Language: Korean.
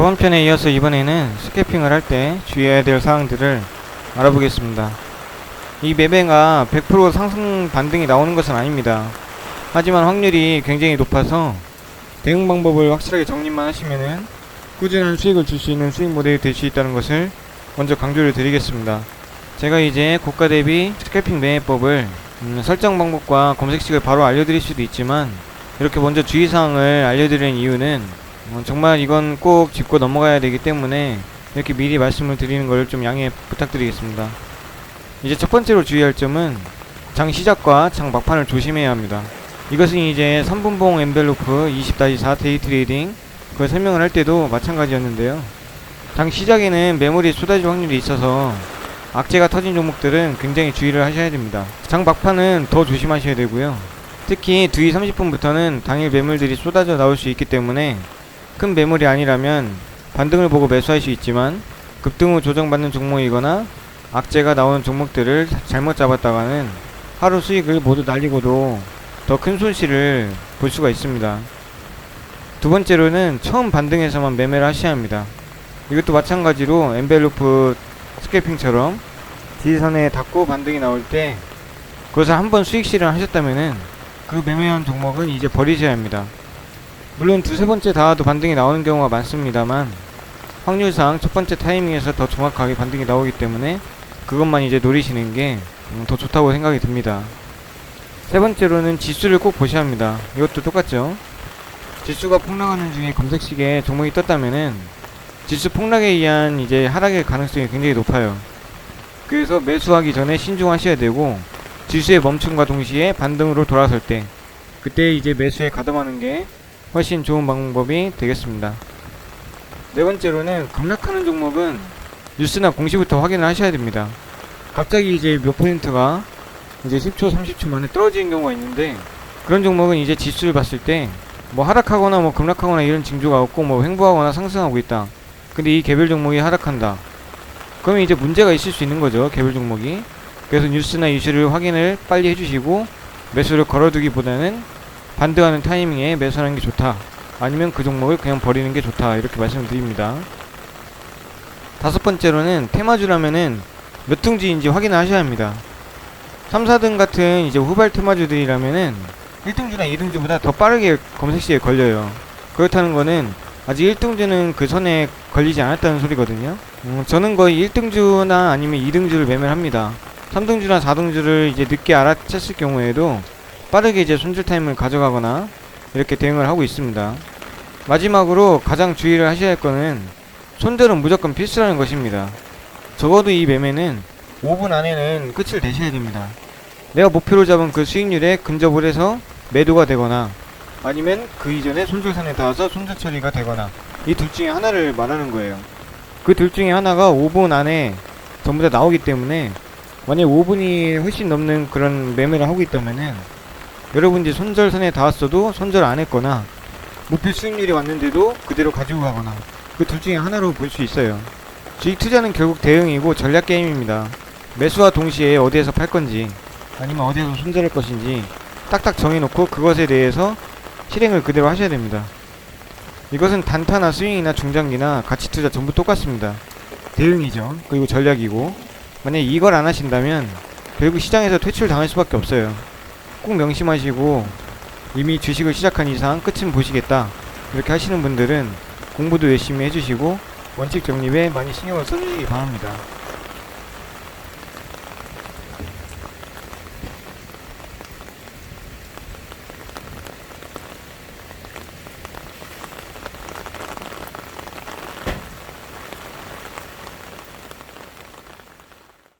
저번 편에 이어서 이번에는 스캐핑을 할 때 주의해야 될 사항들을 알아보겠습니다. 이 매매가 100% 상승 반등이 나오는 것은 아닙니다. 하지만 확률이 굉장히 높아서 대응 방법을 확실하게 정립만 하시면은 꾸준한 수익을 줄 수 있는 수익 모델이 될 수 있다는 것을 먼저 강조를 드리겠습니다. 제가 이제 고가 대비 스캐핑 매매법을 설정 방법과 검색식을 바로 알려드릴 수도 있지만, 이렇게 먼저 주의사항을 알려드리는 이유는 정말 이건 꼭 짚고 넘어가야 되기 때문에 이렇게 미리 말씀을 드리는 걸 좀 양해 부탁드리겠습니다. 이제 첫 번째로 주의할 점은 장 시작과 장 막판을 조심해야 합니다. 이것은 이제 3분봉 엔벨로프 20-4 데이 트레이딩 그걸 설명을 할 때도 마찬가지였는데요. 장 시작에는 매물이 쏟아질 확률이 있어서 악재가 터진 종목들은 굉장히 주의를 하셔야 됩니다. 장 막판은 더 조심하셔야 되고요. 특히 뒤 30분부터는 당일 매물들이 쏟아져 나올 수 있기 때문에 큰 매물이 아니라면 반등을 보고 매수할 수 있지만, 급등 후 조정받는 종목이거나 악재가 나오는 종목들을 잘못 잡았다가는 하루 수익을 모두 날리고도 더 큰 손실을 볼 수가 있습니다. 두 번째로는 처음 반등에서만 매매를 하셔야 합니다. 이것도 마찬가지로 엔벨로프 스캐핑처럼 지지선에 닿고 반등이 나올 때 그것을 한번 수익 실현하셨다면은 그 매매한 종목은 이제 버리셔야 합니다. 물론 두세 번째 닿아도 반등이 나오는 경우가 많습니다만, 확률상 첫 번째 타이밍에서 더 정확하게 반등이 나오기 때문에 그것만 이제 노리시는 게 더 좋다고 생각이 듭니다. 세 번째로는 지수를 꼭 보셔야 합니다. 이것도 똑같죠. 지수가 폭락하는 중에 검색식에 종목이 떴다면은 지수 폭락에 의한 이제 하락의 가능성이 굉장히 높아요. 그래서 매수하기 전에 신중하셔야 되고, 지수의 멈춤과 동시에 반등으로 돌아설 때 그때 이제 매수에 가담하는 게 훨씬 좋은 방법이 되겠습니다. 네 번째로는 급락하는 종목은 뉴스나 공시부터 확인을 하셔야 됩니다. 갑자기 이제 몇 포인트가 이제 10초, 30초 만에 떨어지는 경우가 있는데, 그런 종목은 이제 지수를 봤을 때 뭐 하락하거나 뭐 급락하거나 이런 징조가 없고 뭐 횡보하거나 상승하고 있다. 근데 이 개별 종목이 하락한다. 그러면 이제 문제가 있을 수 있는 거죠, 개별 종목이. 그래서 뉴스나 이슈를 확인을 빨리 해주시고 매수를 걸어두기보다는 반등하는 타이밍에 매수하는 게 좋다, 아니면 그 종목을 그냥 버리는 게 좋다, 이렇게 말씀을 드립니다. 다섯 번째로는 테마주라면은 몇 등주인지 확인을 하셔야 합니다. 3, 4등 같은 이제 후발 테마주들이라면은 1등주나 2등주보다 더 빠르게 검색시에 걸려요. 그렇다는 거는 아직 1등주는 그 선에 걸리지 않았다는 소리거든요. 저는 거의 1등주나 아니면 2등주를 매매를 합니다. 3등주나 4등주를 이제 늦게 알아챘을 경우에도 빠르게 이제 손절 타임을 가져가거나 이렇게 대응을 하고 있습니다. 마지막으로 가장 주의를 하셔야 할 거는 손절은 무조건 필수라는 것입니다. 적어도 이 매매는 5분 안에는 끝을 내셔야 됩니다. 내가 목표로 잡은 그 수익률에 근접을 해서 매도가 되거나, 아니면 그 이전에 손절선에 닿아서 손절 처리가 되거나, 이 둘 중에 하나를 말하는 거예요. 그 둘 중에 하나가 5분 안에 전부 다 나오기 때문에, 만약 5분이 훨씬 넘는 그런 매매를 하고 있다면은 여러분들이 손절선에 닿았어도 손절 안 했거나, 목표 수익률이 왔는데도 그대로 가지고 가거나, 그 둘 중에 하나로 볼 수 있어요. 주식 투자는 결국 대응이고 전략 게임입니다. 매수와 동시에 어디에서 팔 건지 아니면 어디에서 손절할 것인지 딱딱 정해놓고 그것에 대해서 실행을 그대로 하셔야 됩니다. 이것은 단타나 스윙이나 중장기나 가치투자 전부 똑같습니다. 대응이죠. 그리고 전략이고, 만약에 이걸 안 하신다면 결국 시장에서 퇴출당할 수밖에 없어요. 꼭 명심하시고, 이미 주식을 시작한 이상 끝은 보시겠다 이렇게 하시는 분들은 공부도 열심히 해주시고 원칙 정립에 많이 신경을 써주시기 바랍니다.